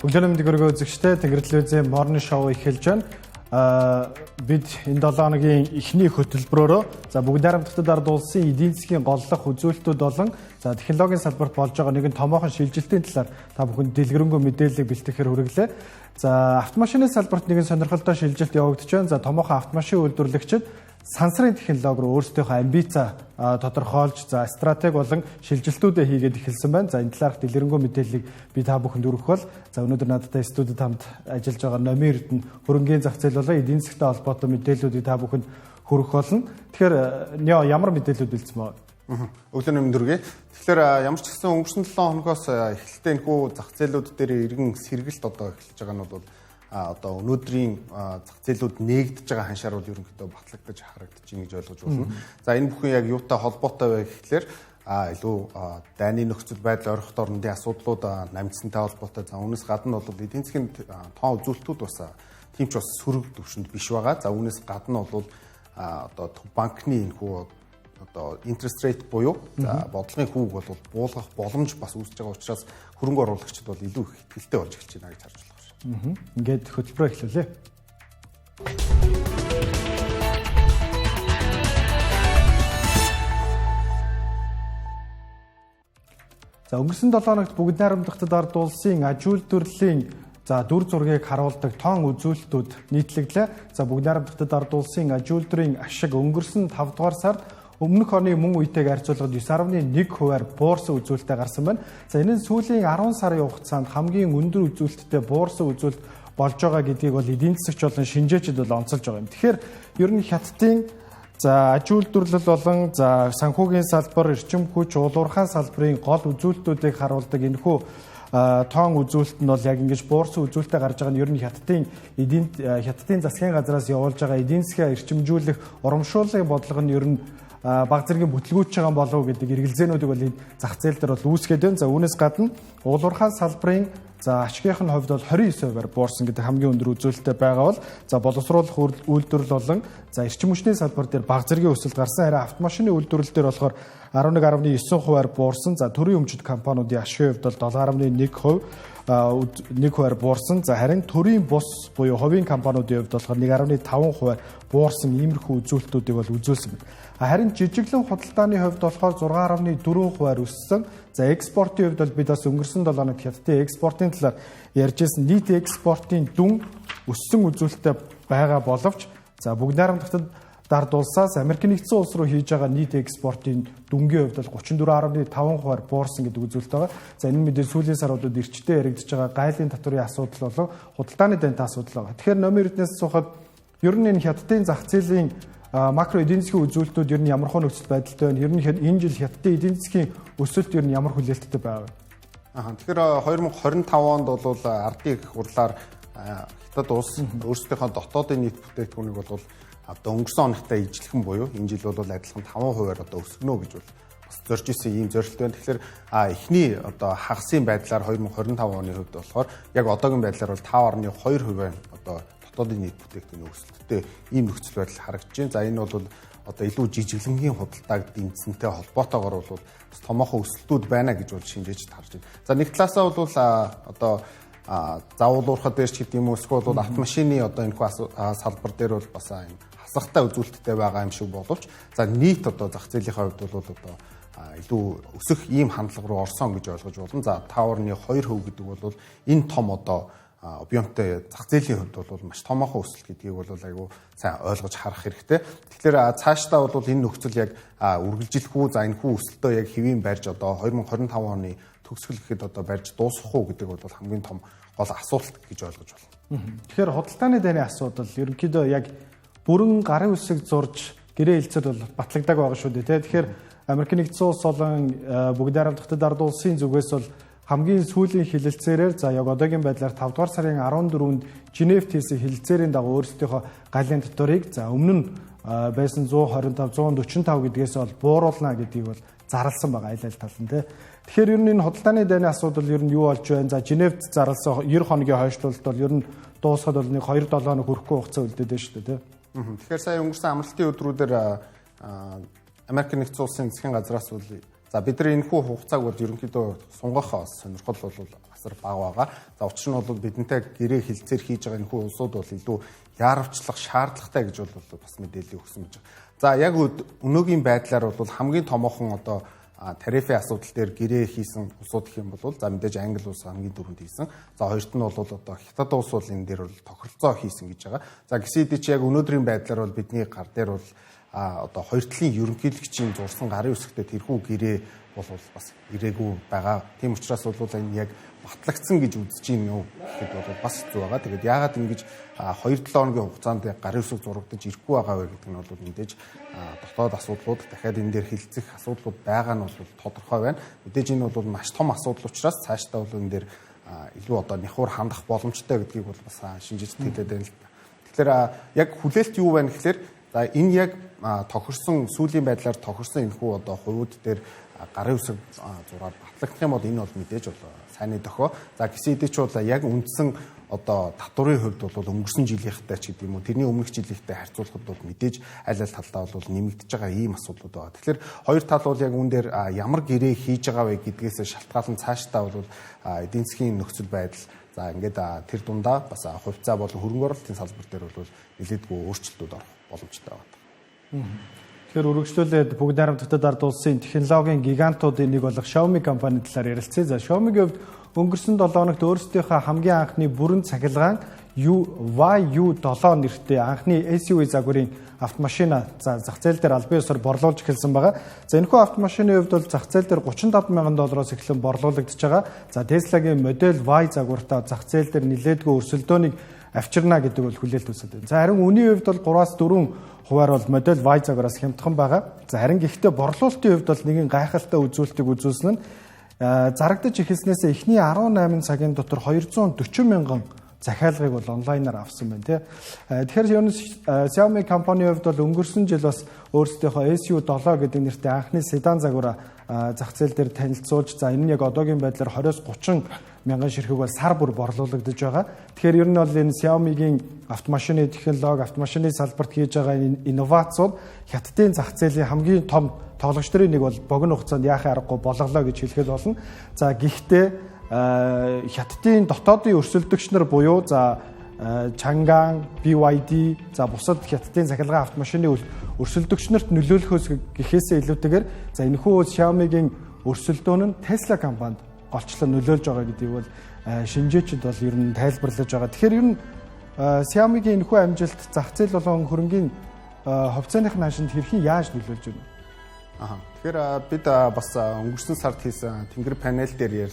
Өглөөний мэндийг өргөө үзэгчдээ Тэнгэр телевизийн Morning Show эхэлж байна. Бид энэ 7 хоногийн эхний хөтөлбөрөөрөө бүгд найрамдагтад ард улсын эдийн засгийн голлох үзүүлэлтүүд болон технологийн салбарт болж байгаа нэгэн томоохон шилжилтийн талаар та бүхэнд дэлгэрэнгүй мэдээллийг бэлтгэхээр хүргэлээ. Автомашины салбарт нэгэн сонирхолтой шилжилт явагдаж байна. Томоохон автомашин үйлдвэрлэгчид сансрын технологи руу өөрсдийнхөө амбица тодорхойлж стратеги болон шилжилтүүдээ хийгээд эхэлсэн байна. Энэ талаарх дэлгэрэнгүй мэдээллийг би та бүхэнд өргөх бол өнөөдөр надтай студид хамт ажиллаж байгаа Номын Эрдэнэ хөрөнгийн зах зээл болон эдийн засгийн холбоотой мэдээллүүдийг та бүхэнд хүргэх болно. Тэгэхээр ямар мэдээллүүд бэлдсэн байна? Өглөөний мэнд хүргэе. Тэгэхээр ямар ч гэсэн өнгөрсөн 7 хоногоос эхэлтэй энэхүү зах зээлүүд дээр иргэн сэргэлт эхэлж байгаа нь бол өнөөдрийн зах зээлүүд нээгдэж байгаа ханшаар бол ерөнхийдөө батлагдаж харагдаж байна гэж ойлгож байна. Энэ бүхэн яг юутай холбоотой вэ гэхлээр илүү дайны нөхцөл байдал орхит орнуудын асуудлууд намжсантай холбоотой. Үүнээс гадна бол эдийн засгийн тоон үзүүлэлтүүд бас тийм ч бас сөрөг төвшөнд биш байгаа. Үүнээс гадна бол банкны энэхүү interest rate буюу бодлогын хүүг бол буулгах боломж бас үүсэж байгаа учраас хөрөнгө оруулагчид бол илүү их ихтэй болж эхэлж байна гэж харж байна. Ингээд хөтөлбөрөө эхлүүлээ. Өнгөрсөн 7 хоногт бүгд найрамдагтад ард улсын аж үйлдвэрлэлийн дүр зургийг харуулдаг тоон үзүүлэлтүүд нийтлэгдлээ. Бүгд найрамдагтад ард улсын аж үйлдвэрийн ашиг өнгөрсөн 5 дугаар сард өмнөх оны мөн үетэйг харьцуулахад 9.1%-аар буурсан үзүүлэлттэй гарсан байна. Энэ нь сүүлийн 10 сарын хугацаанд хамгийн өндөр үзүүлэлттэй буурсан үзүүлэлт болж байгаа гэдгийг бол эдийн засагч болон шинжээчид бол онцолж байгаа юм. Тэгэхээр ер нь хятадын аж үйлдвэрлэл болон санхүүгийн салбар, эрчим хүч, уулуурхай салбарын гол үзүүлэлтүүдийг харуулдаг энэхүү тоон үзүүлэлт нь бол яг ингэж буурсан үзүүлэлттэй гарч байгаа нь ер нь хятадын засгийн газраас явуулж байгаа эдийн засгийн эрчимжүүлэх урамшууллын бодлого нь ер нь баг зэргийн бүтлгүүч байгаа болов гэдэг эргэлзээнүүдийг бол зах зээл дээр бол үүсгээд байна. Үүнээс гадна уулуурхай салбарын ашигын хувьд бол 29%-аар буурсан гэдэг хамгийн өндөр үзүүлэлттэй байгаа бол боловсруулах үйлдвэрлэл болон эрчим хүчний салбар дээр баг зэргийн өсөлт гарсан. Харин автомашины үйлдвэрлэл дээр болохоор 11.9%-аар буурсан. Төрийн өмчит компаниудын ашигын хувьд бол 7.1%-аар буурсан. Харин төрийн бус буюу хувийн компаниудын хувьд болохоор 1.5%-аар буурсан иймэрхүү үзүүлэлтүүдийг бол үзүүлсэн байна. Харин жижиглэн худалдааны хувьд болохоор 6.4%-аар өссөн. Экспортын хувьд бол бид бас өнгөрсөн 7 хоногт хятадын экспортын талаар ярьжсэн. Нийт экспортын дүн өссөн үзүүлэлттэй байгаа боловч бүгд найрамдагтад ард улсаас Америк нэгдсэн улс руу хийж байгаа нийт экспортын дүнгийн хувьд бол 34.5%-аар буурсан гэдэг үзүүлэлт байгаа. Энэ мэдээ сүүлийн саруудад эрчтэй яригдж байгаа гайлын татврын асуудал болон худалдааны дантай асуудал байгаа. Тэгэхээр Номын Эрдэнэс сухад ер нь энэ хятадын зах зээлийн макро эдийн засгийн үзүүлэлтүүд ер нь ямар хөө нөхцөл байдалтай байна? Ер нь энэ жил хятадын эдийн засгийн өсөлт ер нь ямар хүлээлттэй байгаа вэ? Тэгэхээр 2025 онд бол ардын их хурлаар хятад улс өөрсдийнхөө дотоодын нийт бүтээгдэхүүнийг бол өнгөрсөн оногтой ижлэхэн буюу энэ жил бол адилхан 5%-аар өсгөнө гэж бол бас зорж исэн ийм зорилт байна. Тэгэхээр эхний хагасын байдлаар 2025 оны хувьд болохоор яг одоогийн байдлаар бол 5.2% дотоодын нийт бүтээгдэхүүний өсөлттэй ийм нөхцөл байдал харагдаж байна. Энэ бол илүү жижиглэнгийн худалдааг дэмжсэнтэй холбоотойгоор бол бас томоохон өсөлтүүд байна гэж бол шинжээчд харж байна. Нэг талаасаа бол заавуулуурхад дээр ч гэдэг юм уу эсвэл автомашины энэхүү салбар дээр бол бас хасагтай үзүүлэлттэй байгаа юм шиг боловч нийт зах зээлийн хувьд бол илүү өсөх ийм хандлага руу орсон гэж ойлгож болно. 5.2% гэдэг бол энэ том объемтой зах зээлийн хувьд бол маш томоохон өсөлт гэдгийг бол айгүй сайн ойлгож харах хэрэгтэй. Тэгэхээр цаашдаа бол энэ нөхцөл яг үргэлжлэх үү, энэхүү өсөлтөө яг хэвийн барьж 2025 оны төгсгөл гэхэд барьж дуусгах уу гэдэг бол хамгийн том гол асуулт гэж ойлгож байна. Тэгэхээр худалдааны дайны асуудал ерөнхийдөө яг бүрэн гарын үсэг зурж гэрээ хэлцэл бол батлагддаг байгаа шүү дээ. Тэгэхээр Америк нэгдсэн улс болон бүгд найрамдагтад ард улсын зүгээс бол хамгийн сүүлийн хилэлцээрээр яг одоогийн байдлаар 5 дугаар сарын 14-нд Женевт хийсэн хилэлцээрийн дагуу өөрсдийнхөө гайлын татварыг өмнө нь байсан 125 145 гэдгээс бол бууруулна гэдгийг бол зарласан байгаа айл тал нь тий. Тэгэхээр ер нь энэ худалдааны дайны асуудал ер нь юу болж байна? Женевт зарласан 90 хоногийн хойшлуулалт бол ер нь дуусахад бол нэг 2-7 хоног хүрэхгүй хугацаа үлдээд байна шүү дээ тий. Тэгэхээр сая өнгөрсөн амралтын өдрүүдээр Америк нэгдсэн улсын засгийн газраас бол За бид нар энэ хүү хугацааг бол ерөнхийдөө сунгахаа сонирхол бол асар бага байгаа. За учир нь бол бидэнтэй гэрээ хилцээр хийж байгаа энэ хүү улсууд бол илүү яарвчлах шаардлагатай гэж бол бас мэдээлэл өгсөн гэж байна. За яг өнөөгийн байдлаар бол хамгийн томоохон одоо тарифын асуудал дээр гэрээ хийсэн улсууд гэх юм бол за мэдээж Англи улс хамгийн дөрөнд хийсэн. За хоёрт нь бол одоо Хятад улс бол энэ дээр бол тохиролцоо хийсэн гэж байгаа. За гэсэн хэдий чи яг өнөөдрийн байдлаар бол бидний гар дээр бол одоо хоёр талын ерөнхийлөгчийн зурсан гарын үсгтээ тэрхүү гэрээ бол бас ирээгүй байгаа. Тийм учраас бол энэ яг батлагдсан гэж үзэж юм уу гэхэд бол бас хэцүү байгаа. Тэгээд яагаад ингэж 2-7 хоногийн хугацаанд гарын үсэг зурагдаж ирэхгүй байгаа вэ гэдэг нь бол мэдээж дотоод асуудлууд дахиад энэ дээр хилцэх асуудлууд байгаа нь бол тодорхой байна. Мэдээж энэ бол маш том асуудал учраас цаашдаа бол энэ дээр илүү одоо нэхур хандах боломжтой гэдгийг бол бас шинжиж хэлээд байна л та. Тэгэхээр яг хүлээлт юу байна гэхээр за энэ яг тохирсон сүүлийн байдлаар тохирсон энэхүү одоо хувьуд дээр гарын үсэг зураад батлагдах юм бол энэ бол мэдээж бол сайнны дохио. За гэсэн хэдий ч бол яг үндсэн одоо татварын хувьд бол өнгөрсөн жилийнхтэй ч гэдэг юм уу тэрний өмнөх жилийнхтэй харьцуулахад бол мэдээж аль аль талдаа бол нэмэгдэж байгаа ийм асуудлууд байгаа. Тэгэхээр хоёр тал бол яг үүн дээр ямар гэрээ хийж байгаа вэ гэдгээс шалтгаалan цаашдаа бол эдийн засгийн нөхцөл байдал за ингээд тэр дундаа бас хувьцаа болон хөрөнгө оруулалтын салбар дээр бол нэлээдгүй өөрчлөлтүүд орох боломжтой байна. Тэгэхээр үргэлжлүүлээд бүгд найрамдагтад ард улсын технологийн гигантуудын нэг болох Xiaomi компани талаар ярилцъя. За Xiaomi-гийн хувьд өнгөрсөн 7 хоногт өөрсдийнхөө хамгийн анхны бүрэн цахилгаан YU7 нэртэй анхны SUV загварын автомашина зах зээл дээр албан ёсоор борлуулж эхэлсэн байгаа. За энэхүү автомашины хувьд бол зах зээл дээр $35,000 эхлэн борлуулагдаж байгаа. За Tesla-гийн Model Y загвартаа зах зээл дээр нэлээдгүй өрсөлдөөнийг авчирна гэдэг бол хүлээлт үүсэж байна. За харин үнийн хувьд бол 3-4 хувиар бол Model Y загвараас хямдхан байгаа. За харин гэхдээ борлуулалтын хувьд бол нэгэн гайхалтай үзүүлэлтийг үзүүлсэн нь зарагдаж эхэлснээс эхний 18 цагийн дотор 240,000 захиалгыг бол онлайнаар авсан байна тий. Тэгэхээр ер нь Xiaomi компанийн хувьд бол өнгөрсөн жил бас өөрсдийнхөө SU7 гэдэг нэртэй анхны седан загвараа зах зээл дээр танилцуулж за энэ нь яг одоогийн байдлаар 20-30 мянган ширхэг бол сар бүр борлуулагдаж байгаа. Тэгэхээр ер нь бол энэ Xiaomi-гийн автомашины технологи, автомашины салбарт хийж байгаа инновацууд хятадын зах зээлийн хамгийн том тоглогч нарын нэг бол богино хугацаанд яахын аргагүй болголоо гэж хэлэхэд болно. За гэхдээ хятадын дотоодын өрсөлдөгч нар буюу за Chang'an, BYD за бусад хятадын захилгаан автомашины өрсөлдөгч нарт нөлөөлөхөөс гэхээсээ илүүтэйгээр за энэхүү Xiaomi-гийн өрсөлдөөн нь Tesla компанид голчлон нөлөөлж байгаа гэдгийг бол шинжээчид бол ер нь тайлбарлаж байгаа. Тэгэхээр ер нь Xiaomi-гийн энэхүү амжилт зах зээл болон хөрөнгийн хувьцааных наашинд хэрхэн яаж нөлөөлж байна? Тэгэхээр бид бас өнгөрсөн сард хийсэн тэнгэр панел дээр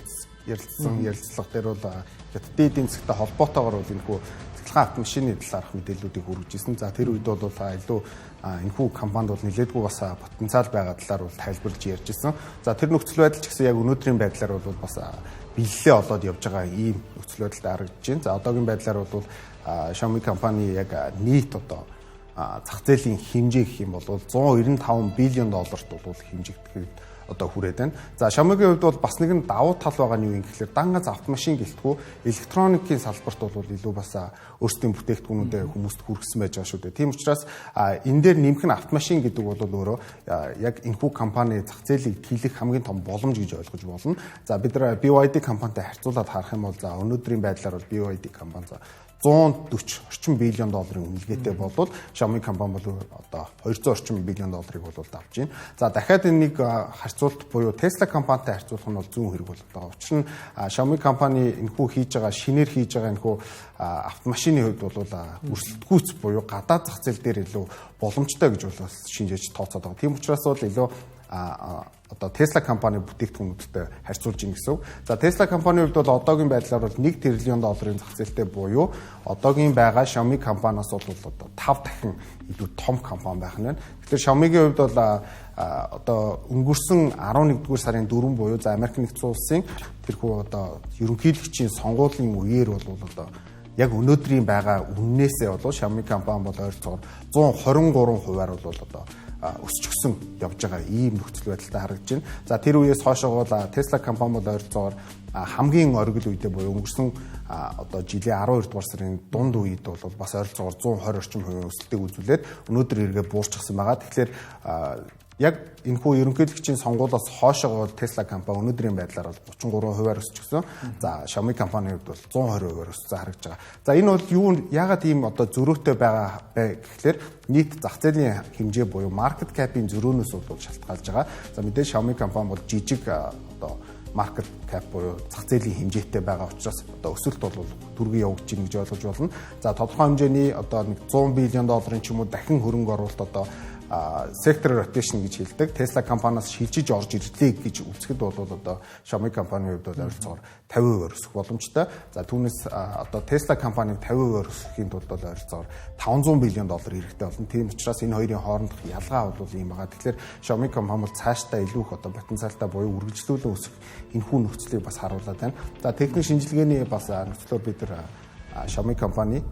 ярилцсан ярилцлага дээр бол хятадын эдийн засгийн холбоотойгоор бол энэхүү цахилгаан автомашины талаарх мэдээллүүдийг хүргэжсэн. За тэр үед бол илүү энэхүү компанид бол нэлээдгүй бас потенциал байгаа талаар бол тайлбарлаж ярьжсэн. За тэр нөхцөл байдал ч гэсэн яг өнөөдрийн байдлаар бол бас бэллээ олоод явж байгаа ийм нөхцөл байдалд харагдаж байна. За одоогийн байдлаар бол Xiaomi компани яг нийт одоо зах зээлийн хэмжээ гэх юм бол $195 билион бол хэмжигдэхэд одоо хүрээд байна. За Xiaomi-гийн хувьд бол бас нэгэн давуу тал байгаа нь юу юм гэхээр дан ганц автомашин гэлтгүй электроникийн салбарт бол илүү бас өөрсдийн бүтээгдэхүүнүүдээ хүмүүст хүргэсэн байж байгаа шүү дээ. Тийм учраас энэ дээр нэмэх нь автомашин гэдэг бол өөрөө яг энэхүү компани зах зээлийг тэлэх хамгийн том боломж гэж ойлгож болно. За бид нар BYD компанитай харьцуулаад харах юм бол за өнөөдрийн байдлаар бол BYD компани за $140 орчим билион үнэлгээтэй болвол Xiaomi компани бол одоо $200 орчим билион бол авч байна. За дахиад энийг харьцуулт буюу Tesla компанитай харьцуулах нь бол зүүн хэрэг бол байгаа. Учир нь Xiaomi компани энэхүү хийж байгаа шинээр хийж байгаа энэхүү автомашины хувьд бол өрсөлдгүүц буюу гадаад зах зээл дээр илүү боломжтой гэж бол шинжээч тооцоод байгаа. Тийм учраас бол илүү одоо Tesla компани бүтээгдэхүүнүүдтэй харьцуулж ийн гэсэн. За Tesla компани хувьд бол одоогийн байдлаар бол $1 триллион зах зээлтэй буюу одоогийн байгаа Xiaomi компаниас бол одоо 5 дахин илүү том компани байх нь байна. Тэгэхээр Xiaomi-гийн хувьд бол одоо өнгөрсөн 11-р сарын 4 буюу за Америк нэгдсэн улсын тэрхүү одоо ерөнхийлөгчийн сонгуулийн үеэр бол одоо яг өнөөдрийн байгаа үннээсээ бол Xiaomi компани бол ойролцоогоор 123% бол одоо өсчихсөн явж байгаа ийм нөхцөл байдалтай харагдаж байна. За тэр үеэс хойшоо бол Tesla компани бол ойролцоогоор хамгийн оргил үедээ буюу өнгөрсөн одоо жилийн 12 дугаар сарын дунд үед бол бас ойролцоогоор 120 орчим хувийн өсөлтийг үзүүлээд өнөөдөр эргээ буурчихсан байгаа. Тэгэхээр Яг энэхүү ерөнхийлөгчийн сонгуулиос хойшоо Tesla компани өнөөдрийн байдлаар бол 33%-аар өсч гисэн. За Xiaomi компанийн хувьд бол 120%-аар өссөн харагдаж байгаа. За энэ бол юу ягаад ийм одоо зөрүүтэй байгаа бэ гэхлээр нийт зах зээлийн хэмжээ буюу market cap-ийн зөрөөнөөс бол шалтгаалж байгаа. За мэдээж Xiaomi компани бол жижиг одоо market cap буюу зах зээлийн хэмжээтэй байгаа учраас одоо өсөлт бол түргэн явагдаж байна гэж ойлгож болно. За тодорхой хэмжээний одоо нэг $100 billion ч юм уу дахин хөрөнгө оруулалт одоо sector rotation гэж хэлдэг. Tesla компаниас шилжиж орж ирлээ гэж үзэхэд бол одоо Xiaomi компанийн хувьд бол ойролцоогоор 50% өсөх боломжтой. За түүнээс одоо Tesla компаниг 50% өсөхийн тулд бол ойролцоогоор $500 billion хэрэгтэй болно. Тийм учраас энэ хоёрын хоорондох ялгаа бол ийм байгаа. Тэгэхээр Xiaomi компани бол цаашдаа илүү их одоо потенциалтай буюу үргэлжлүүлэн өсөх энэхүү нөхцөлийг бас харуулдаг байна. За техник шинжилгээний бас нөхцлөөр бид нар Xiaomi компани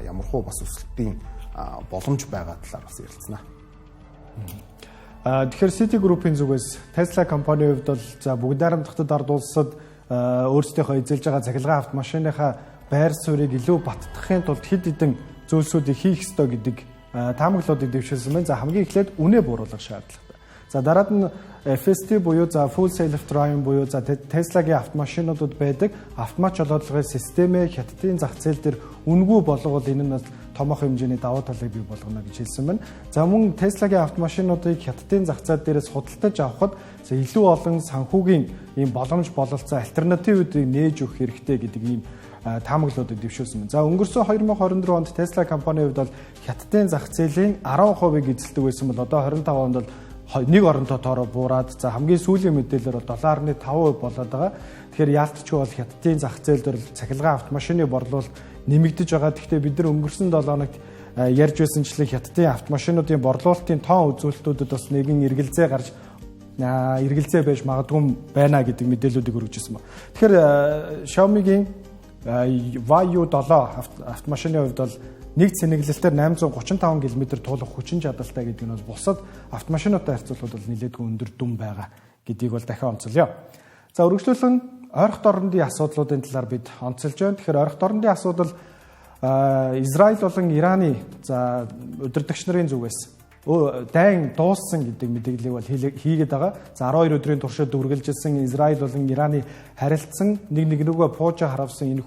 ямархуу бас өсөлтийн боломж байгаа талаар бас ярилцсанаа. Тэгэхээр City Group-ийн зүгээс Tesla компанийн хувьд бол за бүгд найрамдахад ард улсад өөрсдийнхөө эзэлж байгаа цахилгаан автомашиныхаа байр суурийг илүү баттгахын тулд хэд хэдэн зүйлсүүдийг хийх ёстой гэдэг таамаглалуудыг дэвшүүлсэн байна. За хамгийн эхлээд үнэ бууруулах шаардлагатай. За дараад нь FSD буюу за Full Self Driving буюу за Tesla-гийн автомашинуудад байдаг автомат жолоодлагын системээ хятадын зах зээл дээр үнэгүй болгоод энэ нь томох хэмжээний давуу талыг бий болгоно гэж хэлсэн байна. За мөн Tesla-гийн автомашинуудыг хятадын зах зээл дээрээс худалдаж авахд илүү олон санхүүгийн ийм боломж бололцоо альтернативуудыг нээж өгөх хэрэгтэй гэдэг ийм таамаглалуудыг дэвшүүлсэн байна. За өнгөрсөн 2024 онд Tesla компанийн хувьд бол хятадын зах зээлийн 10%-ийг эзэлдэг байсан бол одоо 25 онд бол нэг оронтой тоороо буураад за хамгийн сүүлийн мэдээлэлээр $7.5 болоод байгаа. Тэгэхээр яалтчгүй бол хятадын зах зээл дээр цахилгаан автомашины борлуулалт нэмэгдэж байгаа. Гэхдээ бид нар өнгөрсөн 7 хоногт ярьж байсанчлан хятадын автомашинуудын борлуулалтын тоон үзүүлэлтүүдэд бас нэгэн эргэлзээ гарч эргэлзээ байж магадгүй байна гэдэг мэдээллүүдийг өргөжсөн ба. Тэгэхээр Xiaomi-гийн Vayu 7 автомашины хувьд бол нэг цэнэглэлтээр 835 км туулах хүчин чадалтай гэдэг нь бол бусад автомашинуудтай харьцуулбал бол нэлээдгүй өндөр дүн байгаа гэдгийг бол дахин онцолъё. За үргэлжлүүлэн ойрхот орнуудын асуудлуудын талаар бид онцолж байна. Тэгэхээр ойрхот орнуудын асуудал Израиль болон Ираны за удирдагч нарын зүгээс дайн дууссан гэдэг мэдээллийг бол хийгээд байгаа. За 12 өдрийн туршид үргэлжилсэн Израиль болон Ираны харилцсан нэг рүүгээ пуужа харавсан энэ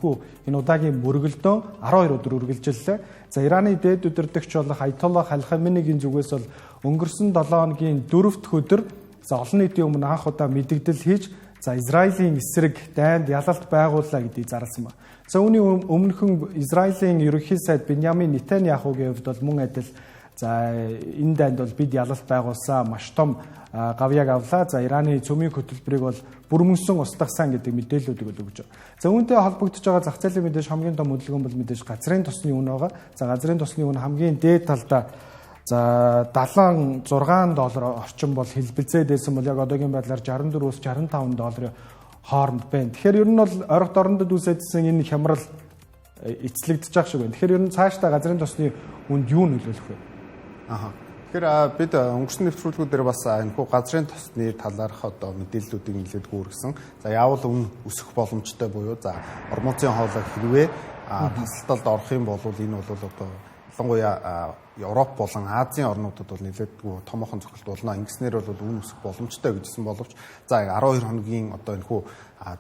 удаагийн мөргөлдөө 12 өдөр үргэлжиллээ. За Ираны дээд удирдагч болох Аятолла Халхаменигийн зүгээс бол өнгөрсөн 7 хоногийн 4-р өдөр за олон нийтийн өмнө анх удаа мэдэгдэл хийж за Израилийн эсрэг дайнд ялалт байгууллаа гэдгийг зарласан ба. За үүний өмнөхөн Израилийн ерөнхий сайд Беньямин Нетаньяхугийн хувьд бол мөн адил за энэ дайнд бол бид ялалт байгуулсан маш том гавьяаг авлаа. За Ираны цөмийн хөтөлбөрийг бол бүрмөнсөн устгасан гэдэг мэдээллүүдийг өгж байгаа. За үүнтэй холбогдож байгаа зах зээлийн мэдээж хамгийн том хөдөлгөөн бол мэдээж газрын тосны үн байгаа. За газрын тосны үн хамгийн дээд талдаа за $76 орчим бол хэлбэлзээд байсан бол яг одоогийн байдлаар $64-өөс $65 хооронд байна. Тэгэхээр ер нь бол ойрхот орнодод үүсэжсэн энэ хямрал эцлэгдэж байгаа шиг байна. Тэгэхээр ер нь цаашдаа газрын тосны үнд юу нөлөөлөх вэ? Тэгэхээр бид өнгөрсөн нэвтрүүлгүүдээр бас энэхүү газрын тосны талаарх одоо мэдээллүүдийг нэлээд гүргсэн. За яавал үн өсөх боломжтой буюу за ормоцын хоолой хэрвээ тасалталд орох юм бол энэ бол одоо ялангуяа Европ болон Азийн орнуудад бол нэлээдгүй томоохон цогцолт болно. Ингэснээр бол үн өсөх боломжтой гэжсэн боловч за 12 хоногийн одоо энэхүү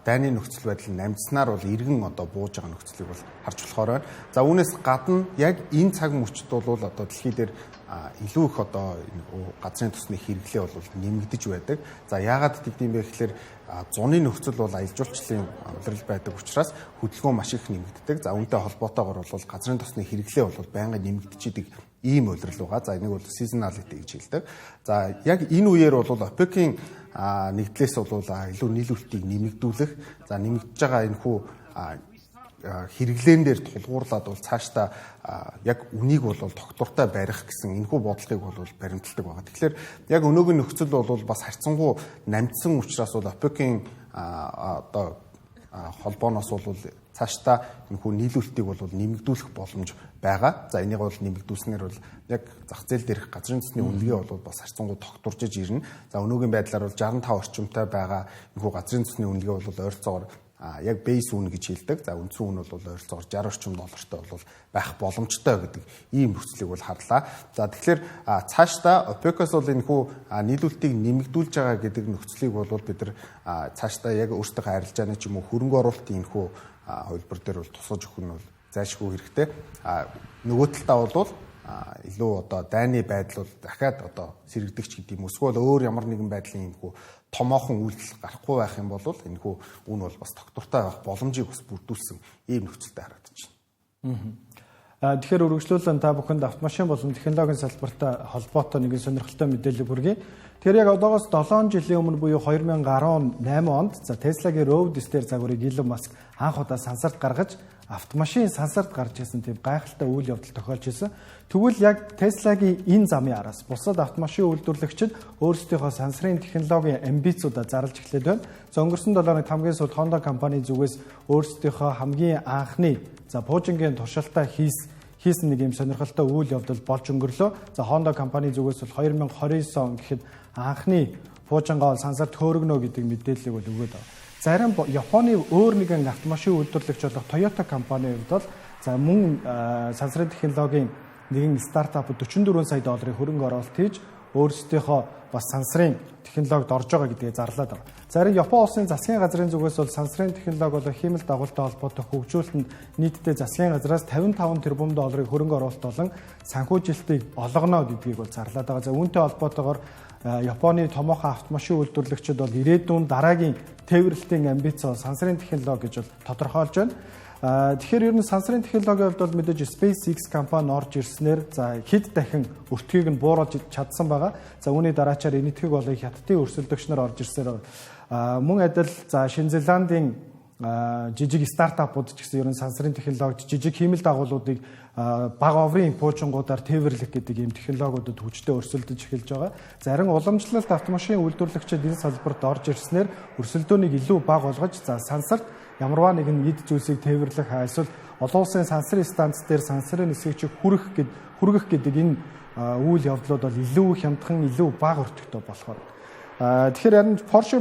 дайны нөхцөл байдал намжснаар бол иргэн одоо бууж байгаа нөхцөлийг бол харж болохоор байна. За үүнээс гадна яг энэ цаг мөчид бол одоо дэлхий дээр илүү их одоо газрын тосны хэрэглээ бол нэмэгдэж байдаг. За яагаад гэдэм бэ гэхээр зуны нөхцөл бол аялал жуулчлалын улирал байдаг учраас хөдөлгөөн маш их нэмэгддэг. За үүнтэй холбоотойгоор бол газрын тосны хэрэглээ бол байнга нэмэгдэж идэг ийм улирал байгаа. За энийг бол seasonality гэж хэлдэг. За яг энэ үеэр бол OPEC-ийн нэгдлээс бол илүү нийлүүлэлтийг нэмэгдүүлэх, за нэмэгдэж байгаа энэхүү хэрэглэн дээр тулгуурлаад бол цаашдаа яг үнийг бол тогтвортой барих гэсэн энэхүү бодлогыг бол баримталдаг байгаа. Тэгэхээр яг өнөөгийн нөхцөл бол бас харьцангуй намжсан учраас бол OPEC-ийн одоо холбооноос бол цаашдаа энэхүү нийлүүлэлтийг бол нэмэгдүүлэх боломж байгаа. За энийг бол нэмэгдүүлснээр бол яг зах зээл дээрх газрын тосны үнэлгээ бол бас харьцангуй тогтворж ирнэ. За өнөөгийн байдлаар бол 65 орчимтай байгаа энэхүү газрын тосны үнэлгээ бол ойролцоогоор яг base үн гэж хэлдэг. За үндсэн үн бол ойролцоогоор 60 орчим доллартай бол байх боломжтой гэдэг ийм нөхцөлийг бол харлаа. За тэгэхээр цаашдаа OPEC-оос бол энэхүү нийлүүлэлтийг нэмэгдүүлж байгаа гэдэг нөхцөлийг бол бид нар цаашдаа яг өөрсдийнхөө арилжааны ч юм уу хөрөнгө оруулалтын энэхүү хувилбар дээр бол тусгаж өгөх нь бол зайлшгүй хэрэгтэй. Нөгөө талдаа бол илүү одоо дайны байдал бол дахиад одоо сэргэгдэгч гэдэг юм. Эсвэл өөр ямар нэгэн байдлын энэхүү томоохон үйлдэл гарахгүй байх юм бол энэхүү үн бол бас тогтвортой байх боломжийг бас бүрдүүлсэн ийм нөхцөлтэй харагдаж байна. Тэгэхээр үргэлжлүүлэн та бүхэнд автомашин болон технологийн салбартай холбоотой нэгэн сонирхолтой мэдээлэл хүргэе. Тэгэхээр яг одоогоос 7 жилийн өмнө буюу 2018 онд Tesla-гийн Roadster дээр загварыг Elon Musk анх удаа сансарт гаргаж автомашин сансарт гарч ирсэн тийм гайхалтай үйл явдал тохиолж ирсэн. Тэгвэл яг Tesla-гийн энэ замын араас бусад автомашин үйлдвэрлэгчид өөрсдийнхөө сансрын технологийн амбицуудаа зарлж эхлэв байна. За өнгөрсөн 7 хоногт хамгийн сүүлд Honda компани зүгээс өөрсдийнхөө хамгийн анхны буужингийн туршилтаа хийсэн нэг юм сонирхолтой үйл явдал болж өнгөрлөө. За Honda компани зүгээс бол 2029 он гэхэд анхны буужингаа сансарт хөөргөнө гэдэг мэдээллийг бол өгөөд байна. Зарим Японы өөр нэгэн автомашин үйлдвэрлэгч болох Toyota компанийн хувьд бол мөн сансрын технологийн нэгэн стартап 44 сая долларын хөрөнгө оруулалт хийж өөрсдийнхөө бас сансрын технологид орж байгаа гэдгийг зарлаад байна. Зарим Япон улсын засгийн газрын зүгээс бол сансрын технологи болон хэмэл дагуултай холбоотой хөгжүүлэлтэнд нийтдээ засгийн газраас 55 тэрбум долларын хөрөнгө оруулалт болон санхүүжилтийг олгоно гэдгийг бол зарлаад байгаа. За үүнтэй холбоотойгоор Японы томоохон автомашин үйлдвэрлэгчид бол ирээдүйн дараагийн тээвэрлэлтийн амбиц сансрын технологи гэж бол тодорхойлж байна. Тэгэхээр ер нь сансрын технологийн хувьд бол мэдээж SpaceX компани орж ирснээр хэд дахин өртгийг нь бууруулж чадсан байгаа. За үүний дараачаар энэтхэг болон хятадын өрсөлдөгч нар орж ирсээр мөн адил Шинэ Зеландын жижиг стартапууд ч гэсэн ер нь сансрын технологид жижиг хиймэл дагуулуудыг бага оврын буужингуудаар тээвэрлэх гэдэг ийм технологиудад хүчтэй өрсөлдөж эхэлж байгаа. Зарим уламжлалт автомашин үйлдвэрлэгчид энэ салбарт орж ирснээр өрсөлдөөнийг илүү бага болгож сансарт ямарваа нэгэн эд зүйлсийг тээвэрлэх эсвэл олон улсын сансрын станц дээр сансрын нисгэгчийг хүргэх гэдэг энэ үйл явдлууд бол илүү хямдхан, илүү бага өртөгтэй болохоор. Тэгэхээр харин Porsche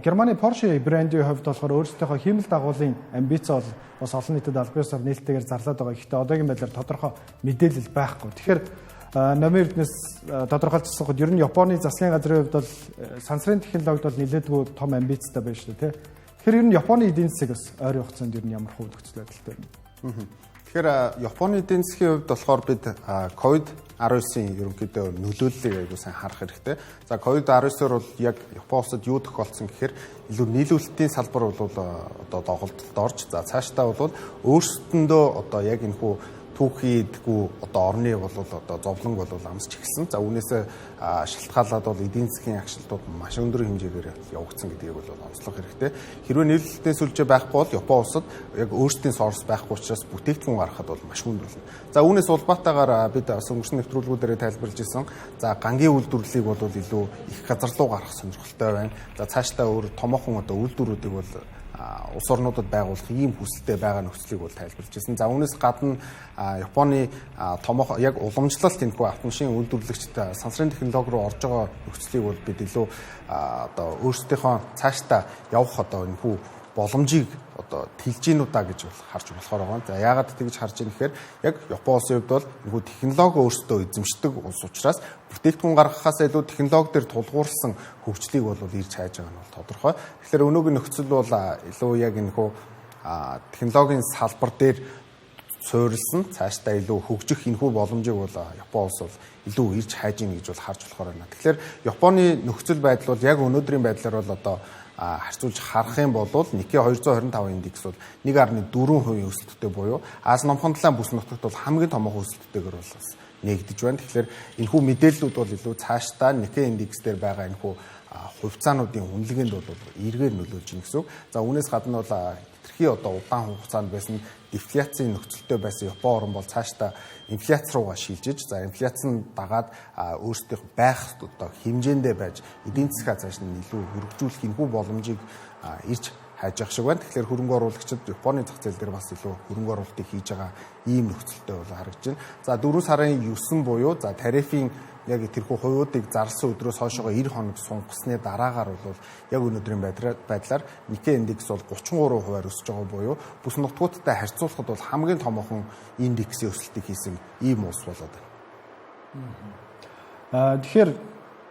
Германы Porsche брендийн хувьд болохоор өөрсдийнхөө хиймэл дагуулын амбиц бол бас олон нийтэд аль биесээр нээлттэйгээр зарлаад байгаа. Гэхдээ одоогийн байдлаар тодорхой мэдээлэл байхгүй. Тэгэхээр номын эрдэнэс тодорхойлцсоход ер нь Японы засгийн газрын хувьд бол сансрын технологид бол нэлээдгүй том амбицтай байна шүү дээ. Тэгэхээр ер нь Японы эдийн засаг бас ойрын хугацаанд ер нь ямар хувь нөхцөл байдалтай байна? Тэгэхээр Японы эдийн засгийн хувьд болохоор бид COVID-19-ийн ерөнхийдөө нөлөөллийг аягүй сайн харах хэрэгтэй. За COVID-19-оор бол яг Япон улсад юу тохиолдсон гэхээр илүү нийлүүлэлтийн салбар бол одоо доголдолд орж цаашдаа бол өөрсдөндөө одоо яг энэхүү түүхийдгүй одоо орны бол одоо зовлон бол амсч эхэлсэн. За үүнээс шалтгаалаад бол эдийн засгийн агшилтууд маш өндөр хэмжээгээр явагдсан гэдгийг бол онцлох хэрэгтэй. Хэрвээ нийлүүлэлтийн сүлжээ байхгүй бол Япон улсад яг өөрсдийн сорс байхгүй учраас бүтээгдэхүүн гаргахад бол маш хүнд болно. За үүнээс улбаатаагаар бид бас өнгөрсөн нэвтрүүлгүүдээр тайлбарлаж ирсэн. За гангийн үйлдвэрлэлийг бол илүү их газар руу гаргах сонирхолтой байна. За цаашдаа өөр томоохон одоо үйлдвэрүүдийг бол улс орнуудад байгуулах ийм хүсэлтэй байгаа нөхцөлийг бол тайлбарлаж ирсэн. За үүнээс гадна Японы томоохон яг уламжлалт энэхүү автомашин үйлдвэрлэгчид сансрын технологи руу орж байгаа нөхцөлийг бол бид илүү одоо өөрсдийнхөө цаашдаа явах одоо энэхүү боломжийг одоо тэлж гинүдаа гэж бол харж болохоор байгаа. За яагаад тэгж харж ийм гэхээр яг Япон улсын хувьд бол энэхүү технологи өөрсдөө эзэмшдэг улс учраас бүтээгдэхүүн гаргахаас илүү технологи дээр тулгуурласан хөгжлийг бол ирж хайж байгаа нь бол тодорхой. Тэгэхээр өнөөгийн нөхцөл бол илүү яг энэхүү технологийн салбар дээр суурилсан цаашдаа илүү хөгжих энэхүү боломжийг бол Япон улс бол илүү ирж хайж ийн гэж бол харж болохоор байна. Тэгэхээр Японы нөхцөл байдал бол яг өнөөдрийн байдлаар бол одоо харьцуулж харах юм бол Nikkei 225 индекс бол 1.4% өсөлттэй буюу Аз номхон талаан бүс нутагт бол хамгийн томоохон өсөлттэйгээр бол бас нэгдэж байна. Тэгэхээр энэхүү мэдээллүүд бол илүү цаашдаа Nikkei индекс дээр байгаа энэхүү хувьцаануудын үнэлгээнд бол эргээр нөлөөлж ийн гэсэн үг. За үүнээс гадна бол хэтэрхий одоо удаан хугацаанд байсан дефляцийн нөхцөлтэй байсан Япон орн бол цаашдаа инфляц руугаа шилжиж, за инфляцийн дагаад өөрсдийнх байх одоо хэмжээндээ байж эдийн засгаа цааш нь илүү хөргөжүүлэх энэхүү боломжийг ирж хайж явах шиг байна. Тэгэхээр хөрөнгө оруулагчид Японы зах зээл дээр бас илүү хөрөнгө оруулалтыг хийж байгаа ийм нөхцөлтэй бол харагдаж байна. За 4 сарын 9 буюу за тарифын яг тэрхүү хувиудыг зарласан өдрөөс хойшоо 90 хоног сунгасны дараагаар бол яг өнөөдрийн байдлаар Nikkei индекс бол 33% өсөж байгаа буюу бүс нутгуудтай харьцуулахад бол хамгийн томоохон индексийн өсөлтийг хийсэн ийм улс болоод байна. Тэгэхээр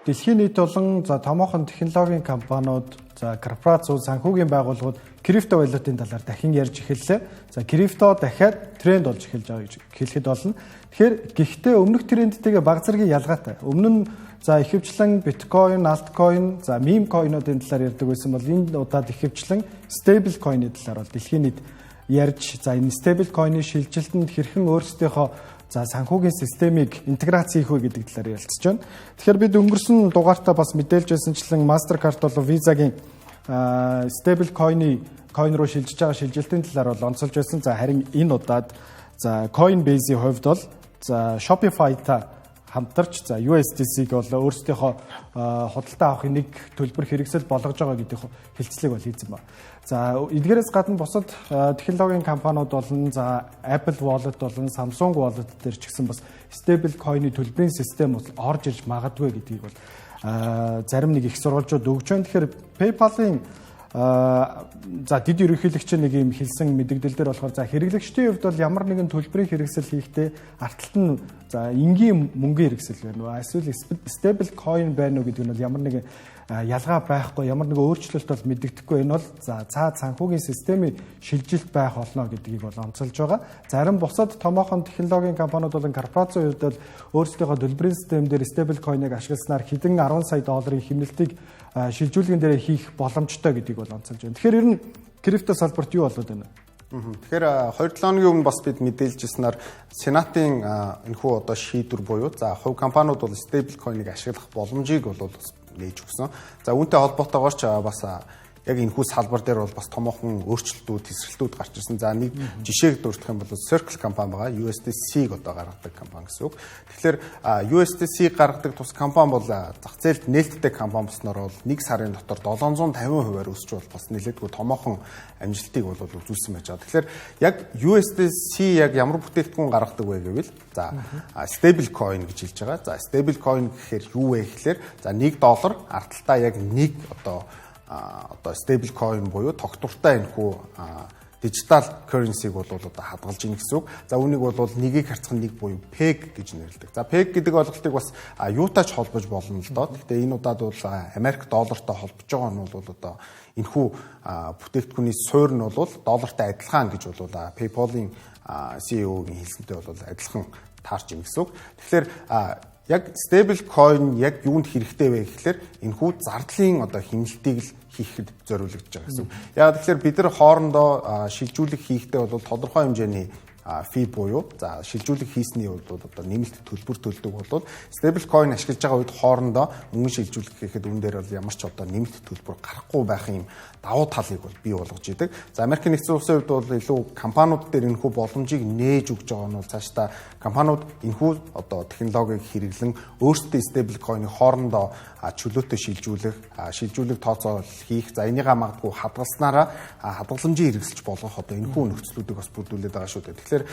дэлхийн нийт болон томоохон технологийн компаниуд, корпорациуд, санхүүгийн байгууллагууд крипто валютын талаар дахин ярьж эхэллээ. Крипто дахиад тренд болж эхэлж байгаа гэж хэлэхэд болно. Тэгэхээр гэхдээ өмнөх трендтэйгээ баг зэргийн ялгаатай. Өмнө нь ихэвчлэн биткойн, алткойн, мем койнуудын талаар ярьдаг байсан бол энэ удаад ихэвчлэн стейбл койны талаар бол дэлхийн нийт ярьж энэ стейбл койны шилжилтэнд хэрхэн өөрсдийнхөө санхүүгийн системийг интеграц хийх вэ гэдэг талаар ярилцж байна. Тэгэхээр бид өнгөрсөн дугаартаа бас мэдээлж байсанчлан Mastercard болон Visa-гийн stable coin руу шилжиж байгаа шилжилтийн талаар бол онцолж байсан. Харин энэ удаад Coinbase-ийн хувьд бол Shopify-тай хамтарч USDC-г бол өөрсдийнхөө худалдаа авахын нэг төлбөр хэрэгсэл болгож байгаа гэдэг хэлцлийг бол хийсэн байна. Эдгээрээс гадна бусад технологийн компаниуд болон Apple Wallet болон Samsung Wallet дээр ч гэсэн бас stable coin-ы төлбөрийн систем бол орж ирж магадгүй гэдгийг бол зарим нэг их сурвалжууд өгч байна. Тэгэхээр PayPal-ын дэд ерөнхийлөгчийн нэг юм хэлсэн мэдээлэл дээр болохоор хэрэглэгчдийн хувьд бол ямар нэгэн төлбөрийн хэрэгсэл хийхдээ арталт нь энгийн мөнгөний хэрэгсэл байна уу эсвэл stable coin байна уу гэдэг нь бол ямар нэгэн ялгаа байхгүй, ямар нэгэн өөрчлөлт бол мэдэгдэхгүй. Энэ бол цаад санхүүгийн системийн шилжилт байх болно гэдгийг бол онцолж байгаа. Зарим бусад томоохон технологийн компаниуд болон корпорацийн хувьд бол өөрсдийнхөө төлбөрийн систем дээр stable coin-ыг ашигласнаар хэдэн 10 сая долларын хэмнэлтийг шилжүүлгэн дээр хийх боломжтой гэдгийг бол онцолж байна. Тэгэхээр ер нь крипто салбарт юу болоод байна? Тэгэхээр 2-7 хоногийн өмнө бас бид мэдээлжсэнээр Сенатын энэхүү одоо шийдвэр буюу хувь компаниуд бол stable coin-ыг ашиглах боломжийг бол нээж өгсөн. Үүнтэй холбоотойгоор ч бас яг энэхүү салбар дээр бол бас томоохон өөрчлөлтүүд, тесрэлтүүд гарч ирсэн. Нэг жишээг дурдах юм бол Circle компани байгаа. USDC-г одоо гаргадаг компани гэсэн үг. Тэгэхээр USDC гаргадаг тус компани бол зах зээлд нээлттэй компани болсноор бол 1 сарын дотор 750% өсч бол бас нэлээдгүй томоохон амжилтыг бол үзүүлсэн байж байгаа. Тэгэхээр яг USDC яг ямар бүтээгдэхүүн гаргадаг вэ гэвэл stable coin гэж хэлж байгаа. Stable coin гэхээр юу вэ гэхээр $1 арталтаа яг нэг одоо stable coin буюу тогтвортой энэхүү digital currency-г бол одоо хадгалж ийн гэсэн үг. Үүнийг бол нэгийг харьцах нэг буюу PEG гэж нэрлэдэг. PEG гэдэг ойлголтыг бас юутай ч холбож болно л доо. Гэхдээ энэ удаад бол Америк доллартай холбож байгаа нь бол одоо энэхүү бүтээгдэхүүний суурь нь бол доллартай адилхан гэж бол PayPal-ийн CEO-гийн хэлсэнтэй бол адилхан таарч ийн гэсэн үг. Тэгэхээр яг stable coin яг юунд хэрэгтэй вэ гэхээр энэхүү зардлын одоо хэмнэлтийг л хийхэд зориулагдж байгаа гэсэн. Яг тэгэхээр бид нар хоорондоо шилжүүлэг хийхдээ бол тодорхой хэмжээний фи буюу шилжүүлэг хийсний үед одоо нэмэлт төлбөр төлдөг бол stable coin ашиглаж байгаа үед хоорондоо мөнгө шилжүүлэх гэхэд үүн дээр бол ямар ч одоо нэмэлт төлбөр гарахгүй байх юм давуу талыг бол бий болгож идэг. Америк нэгдсэн улсын хувьд бол илүү компаниуд дээр энэхүү боломжийг нээж өгж байгаа нь бол цаашдаа компаниуд энэхүү одоо технологиг хэрэглэн өөрсдөө stable coin-ы хоорондоо чөлөөтэй шилжүүлэг тооцоол хийх энийгээ магадгүй хадгалснараа хадгаламжийн хэрэгсэлж болгох одоо энэхүү нөхцлүүдийг бас бүрдүүлээд байгаа шүү дээ. Тэгэхээр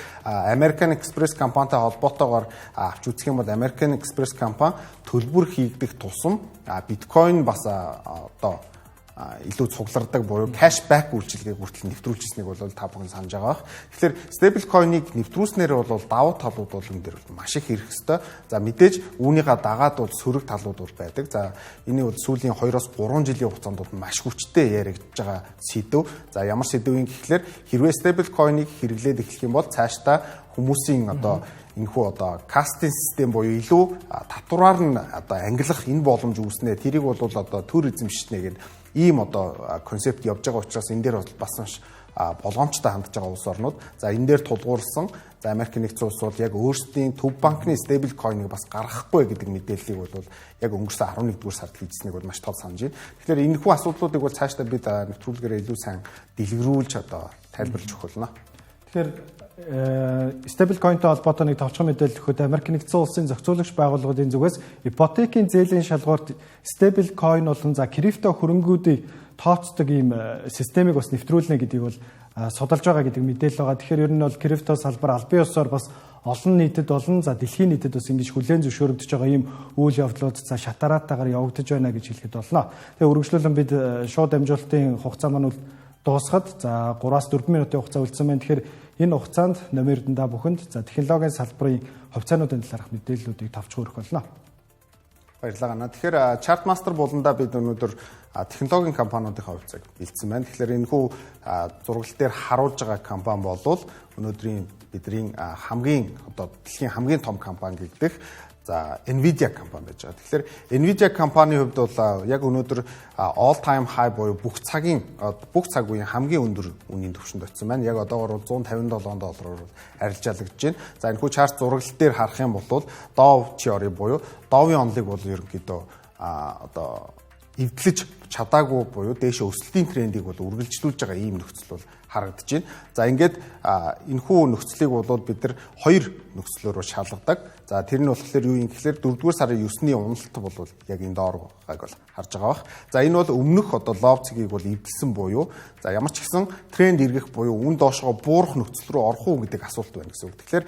American Express компанитай холбоотойгоор авч үзэх юм бол American Express компани төлбөр хийгдэх тусам биткойн бас одоо илүү цуглардаг буюу cashback үйлчилгээг хүртэл нэвтрүүлжсэнийг бол та бүхэн санаж байгаа бах. Тэгэхээр stable coin-ыг нэвтрүүлснээр бол давуу талууд бол энэ дээр маш их хэрэг ёстой. Мэдээж үүнийгээ дагаад бол сөрөг талууд бол байдаг. Энийг бол сүүлийн 2-3 жилийн хугацаанд бол маш хүчтэй яригдж байгаа сэдв. Ямар сэдв юм гэхлээр хэрвээ stable coin-ыг хэрэглээд эхлэх юм бол цаашдаа хүмүүсийн одоо энэхүү одоо кастинг систем буюу илүү татвараар нь одоо ангилах энэ боломж үүснэ. Тэрийг бол одоо төр эзэмшнэ гэдэг ийм одоо концепт явж байгаа учраас энэ дээр бас маш болгоомжтой хандж байгаа улс орнууд. Энэ дээр тулгуурласан Америк нэгдсэн улс бол яг өөрсдийн төв банкны stable coin-ыг бас гаргахгүй гэдэг мэдээллийг бол яг өнгөрсөн 11-р сард хийжсэнийг бол маш тод санаж байна. Тэгэхээр энэхүү асуудлуудыг бол цаашдаа бид нэвтрүүлгээрээ илүү сайн дэлгэрүүлж одоо тайлбарлаж өгөх болно. Тэгэхээр Stablecoin-тэй холбоотой нэг товчхон мэдээлэл өгөхөд Америк нэгдсэн улсын зохицуулагч байгууллагуудын зүгээс ипотекийн зээлийн шалгуурт stablecoin болон крипто хөрөнгүүдийг тооцдог ийм системийг бас нэвтрүүлнэ гэдгийг бол судалж байгаа гэдэг мэдээлэл байгаа. Тэгэхээр ер нь бол крипто салбар албан ёсоор бас олон нийтэд болон дэлхийн нийтэд бас ингэж хүлээн зөвшөөрөгдөж байгаа ийм үйл явдлууд шатараатаагаар явагдаж байна гэж хэлэхэд болно. Тэгээ үргэлжлүүлэн бид шууд амжилтын хугацаа маань дуусгаад 3-4 минутын хугацаа үлдсэн байна. Тэгэхээр энэ хугацаанд номердэн та бүхэнд технологийн салбарын хувьцаануудын талаарх мэдээллүүдийг тавч хүргэх болно. Баярлалаа. Тэгэхээр Chartmaster болондоо бид өнөөдөр технологийн компаниудын хувьцааг бэлдсэн байна. Тэгэхээр энэ хүү зурагт дээр харуулж байгаа компани болвол өнөөдрийн бидний хамгийн дэлхийн хамгийн том компани гэдэг Nvidia компани байж байгаа. Тэгэхээр Nvidia компанийн хувьд бол яг өнөөдөр all time high буюу бүх цаг үеийн хамгийн өндөр үнийн түвшинд очсон байна. Яг одоогоор бол $157 арилжаалагдж байна. За энэ хүү чарт зураглал дээр харах юм бол Dow Theory буюу Dow-ийн онолыг бол ерөнхийдөө эвдлэж чадаагүй буюу дээшээ өсөлтийн трендийг бол үргэлжлүүлж байгаа ийм нөхцөл бол харагдаж байна. За ингээд энэхүү нөхцөлийг бол бид нар хоёр нөхцлөөр шалгадаг. За тэр нь болохоор юу юм гэхээр 4-р сарын 9-ний уналт бол яг энэ доор байгааг бол харж байгаа бах. За энэ бол өмнөх лов цэгийг бол эвдэлсэн буюу ямар ч гэсэн тренд эргэх буюу үн доошгоо буурах нөхцөл рүү орох уу гэдэг асуулт байна гэсэн үг. Тэгэхээр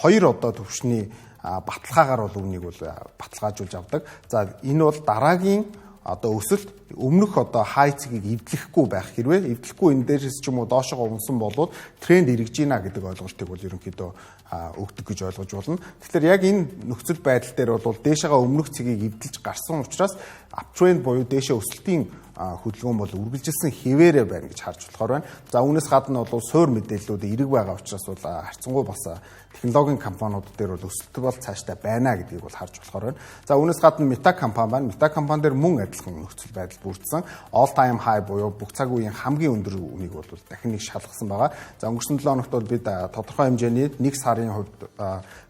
хоёр төвшний баталгаагаар бол үнийг бол баталгаажуулж авдаг. За энэ бол дараагийн өсөлт өмнөх хай цэгийг эвдлэхгүй байх хэрвээ эвдлэхгүй энэ дээрээс ч юм уу доошоо унсан болоод тренд эргэж гинэ гэдэг ойлголтыг бол ерөнхийдөө өгдөг гэж ойлгож болно. Тэгэхээр яг энэ нөхцөл байдал дээр бол дээшээгээ өмнөх цэгийг эвдэлж гарсан учраас uptrend буюу дээшээ өсөлтийн хөдөлгөөн бол үргэлжилсэн хэвээрээ байна гэж харж болохоор байна. За үүнээс гадна бол суур мэдээллүүд эрэг байгаа учраас бол харьцангуй бас технологийн компаниуд дээр бол өсөлт бол цаашдаа байна гэдгийг бол харж болохоор байна. За үүнээс гадна Meta компани байна. Meta компани дээр мөн адилхан нөхцөл байдал бүрдсэн. All time high буюу бүх цаг үеийн хамгийн өндөр үнийг бол дахин нэг шалгасан байгаа. За өнгөрсөн 7 хоногт бол бид тодорхой хэмжээний 1 сарын хувьд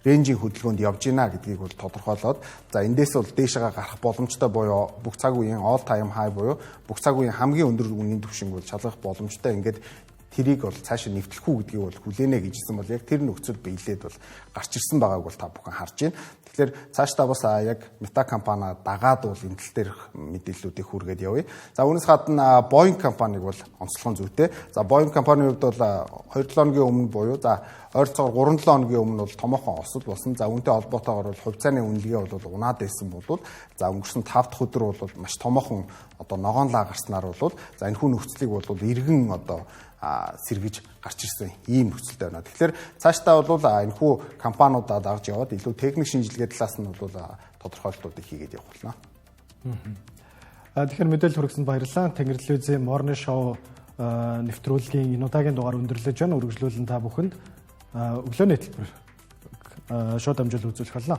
рейнжийн хөдөлгөөнд явж гинэ гэдгийг бол тодорхойлоод за эндээс бол дээшээ гарах боломжтой буюу бүх цаг үеийн all time high буюу бүх цаг үеийн хамгийн өндөр үнийн түвшинг бол шалгах боломжтой. Ингээд тэрийг бол цаашаа нэвтлэх үү гэдгийг бол хүлээнэ гэжсэн бол яг тэр нөхцөл биелээд бол гарч ирсэн байгааг бол та бүхэн харж байна. Тэгэхээр цаашдаа бас яг Meta компани дагаад бол энэ тал дээр мэдээллүүдийг хүргээд явъя. За үүнээс гадна Boeing компаниг бол онцлогон зүйтэй. За Boeing компанийн хувьд бол 2-7 хоногийн өмнө буюу ойролцоогоор 3-7 хоногийн өмнө бол томоохон осол болсон. За үүнтэй холбоотойгоор бол хувьцааны үнэлгээ бол унаад байсан бол за өнгөрсөн 5 дахь өдөр бол маш томоохон ногоон лаа гарснаар бол за энэ хүн нөхцөлийг бол иргэн сэргэж гарч ирсэн ийм нөхцөлтэй байна. Тэгэхээр цаашдаа бол энэхүү компаниудаа дагж яваад илүү техник шинжилгээ талаас нь бол тодорхойлолтуудыг хийгээд явах болно. Тэгэхээр мэдээлэл хүргэсэнд баярлалаа. Тэнгэр телевизийн Morning Show нэвтрүүлгийн энэ удаагийн дугаар өндөрлөж байна. Үргэлжлүүлэн та бүхэнд өглөөний хэлбэр шууд амжилт үзүүлэх болно.